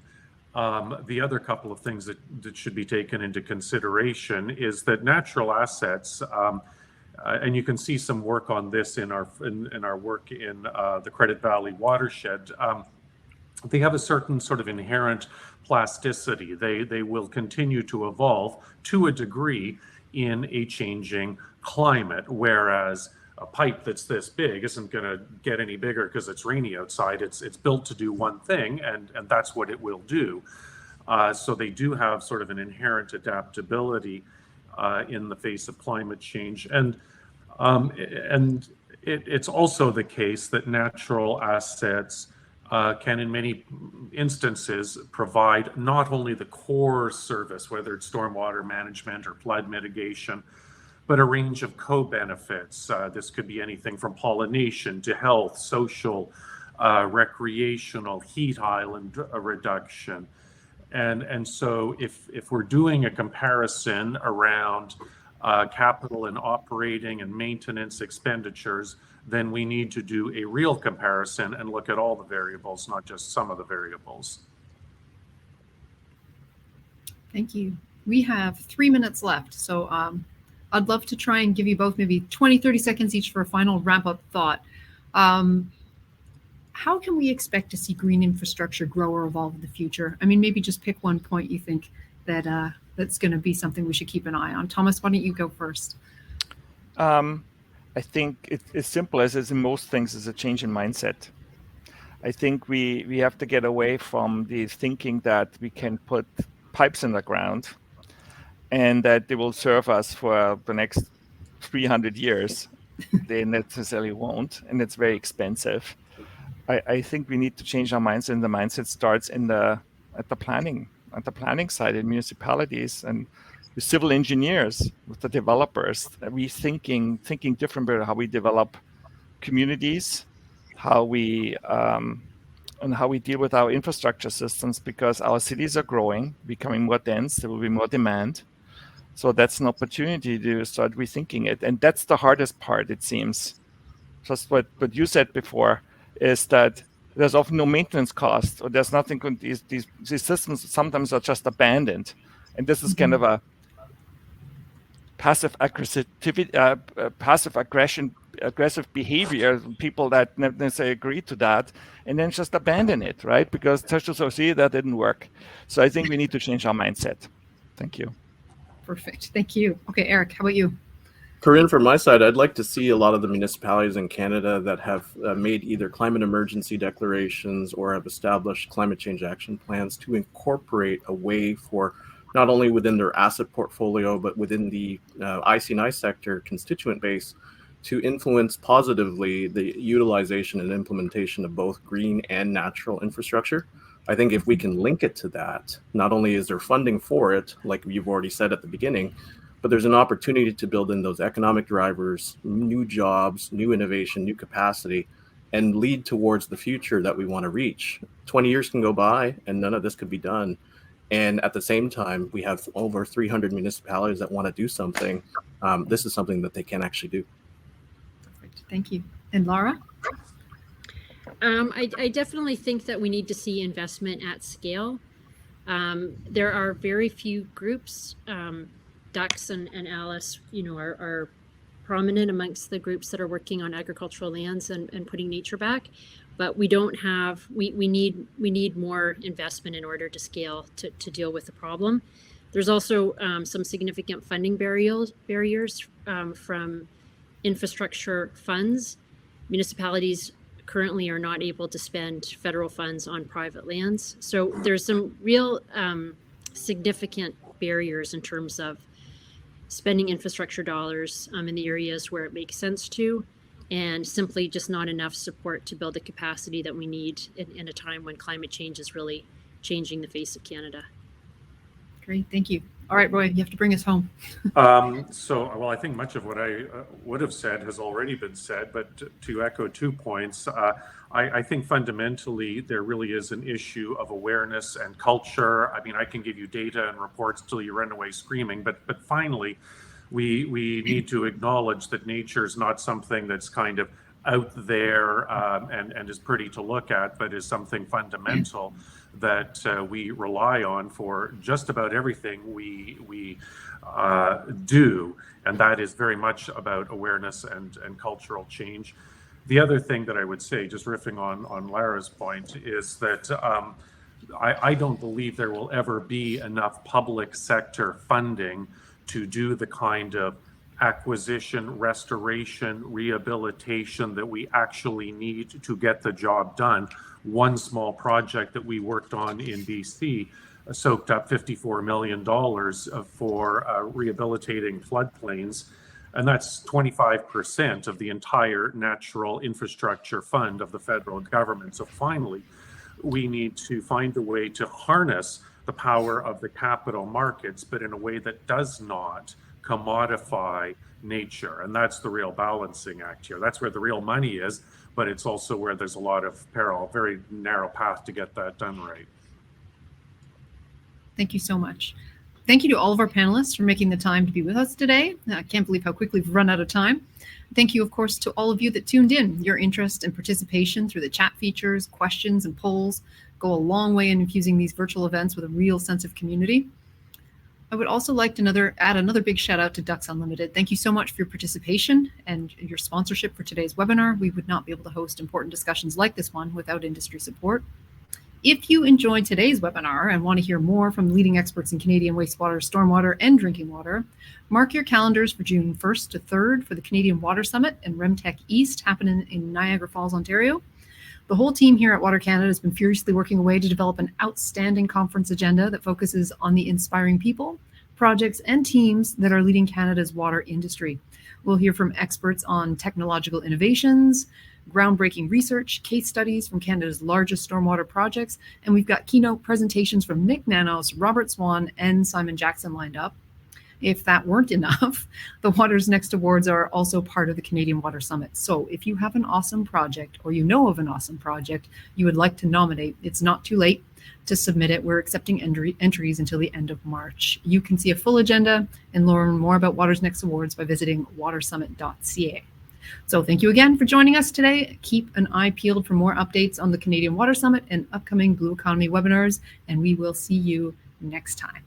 Speaker 3: The other couple of things that should be taken into consideration is that natural assets, and you can see some work on this in our work in the Credit Valley watershed. They have a certain sort of inherent plasticity. They will continue to evolve to a degree in a changing climate, whereas a pipe that's this big isn't going to get any bigger because it's rainy outside. It's built to do one thing, and that's what it will do. So they do have sort of an inherent adaptability in the face of climate change, and it's also the case that natural assets can, in many instances, provide not only the core service, whether it's stormwater management or flood mitigation, but a range of co-benefits. This could be anything from pollination to health, social, recreational, heat island reduction. And so if we're doing a comparison around capital and operating and maintenance expenditures, then we need to do a real comparison and look at all the variables, not just some of the variables.
Speaker 1: Thank you. We have 3 minutes left, so I'd love to try and give you both maybe 20, 30 seconds each for a final wrap-up thought. How can we expect to see green infrastructure grow or evolve in the future? I mean, maybe just pick one point you think that that's going to be something we should keep an eye on. Thomas, why don't you go first?
Speaker 6: I think it's as simple as in most things is a change in mindset. I think we have to get away from the thinking that we can put pipes in the ground and that they will serve us for the next 300 years. They necessarily won't, and it's very expensive. I think we need to change our mindset, and the mindset starts at the planning side in municipalities and with civil engineers, with the developers, thinking different about how we develop communities, how we deal with our infrastructure systems, because our cities are growing, becoming more dense. There will be more demand. So that's an opportunity to start rethinking it. And that's the hardest part, it seems. Just what you said before is that there's often no maintenance cost, or there's nothing. These systems sometimes are just abandoned. And this is kind of a passive aggressive behavior, people that not necessarily agree to that, and then just abandon it, right? Because see, that didn't work. So I think we need to change our mindset. Thank you.
Speaker 1: Perfect. Thank you. Okay, Eric, how about you?
Speaker 5: Corinne, from my side, I'd like to see a lot of the municipalities in Canada that have made either climate emergency declarations or have established climate change action plans to incorporate a way for not only within their asset portfolio, but within the IC&I sector constituent base to influence positively the utilization and implementation of both green and natural infrastructure. I think if we can link it to that, not only is there funding for it, like you've already said at the beginning, but there's an opportunity to build in those economic drivers, new jobs, new innovation, new capacity, and lead towards the future that we want to reach. 20 years can go by and none of this could be done. And at the same time, we have over 300 municipalities that want to do something. This is something that they can actually do.
Speaker 1: Perfect. Thank you. And Lara?
Speaker 4: I definitely think that we need to see investment at scale. There are very few groups. Ducks and Alice, are prominent amongst the groups that are working on agricultural lands and putting nature back. But we don't have. We need more investment in order to scale to deal with the problem. There's also some significant funding barriers from infrastructure funds. Municipalities currently are not able to spend federal funds on private lands. So there's some real significant barriers in terms of spending infrastructure dollars in the areas where it makes sense to, and simply just not enough support to build the capacity that we need in a time when climate change is really changing the face of Canada.
Speaker 1: Great, thank you. All right, Roy, you have to bring us home.
Speaker 3: Well, I think much of what I would have said has already been said, but to echo 2 points, I think fundamentally there really is an issue of awareness and culture. I mean, I can give you data and reports till you run away screaming, but finally, we need to acknowledge that nature is not something that's kind of out there and is pretty to look at, but is something fundamental that we rely on for just about everything we do, and that is very much about awareness and cultural change. The other thing that I would say, just riffing on Lara's point, is that I don't believe there will ever be enough public sector funding to do the kind of acquisition, restoration, rehabilitation that we actually need to get the job done. One small project that we worked on in BC soaked up $54 million for rehabilitating floodplains, and that's 25% of the entire natural infrastructure fund of the federal government. So finally, we need to find a way to harness the power of the capital markets, but in a way that does not commodify nature. And that's the real balancing act here. That's where the real money is, but it's also where there's a lot of peril, very narrow path to get that done right.
Speaker 1: Thank you so much. Thank you to all of our panelists for making the time to be with us today. I can't believe how quickly we've run out of time. Thank you, of course, to all of you that tuned in. Your interest and participation through the chat features, questions, and polls go a long way in infusing these virtual events with a real sense of community. I would also like to add another big shout out to Ducks Unlimited. Thank you so much for your participation and your sponsorship for today's webinar. We would not be able to host important discussions like this one without industry support. If you enjoyed today's webinar and want to hear more from leading experts in Canadian wastewater, stormwater, and drinking water, mark your calendars for June 1st to 3rd for the Canadian Water Summit and REMTech East happening in Niagara Falls, Ontario. The whole team here at Water Canada has been furiously working away to develop an outstanding conference agenda that focuses on the inspiring people, projects, and teams that are leading Canada's water industry. We'll hear from experts on technological innovations, groundbreaking research, case studies from Canada's largest stormwater projects, and we've got keynote presentations from Nick Nanos, Robert Swan, and Simon Jackson lined up. If that weren't enough, the Waters Next Awards are also part of the Canadian Water Summit. So if you have an awesome project or you know of an awesome project you would like to nominate, it's not too late to submit it. We're accepting entries until the end of March. You can see a full agenda and learn more about Waters Next Awards by visiting watersummit.ca. So thank you again for joining us today. Keep an eye peeled for more updates on the Canadian Water Summit and upcoming Blue Economy webinars, and we will see you next time.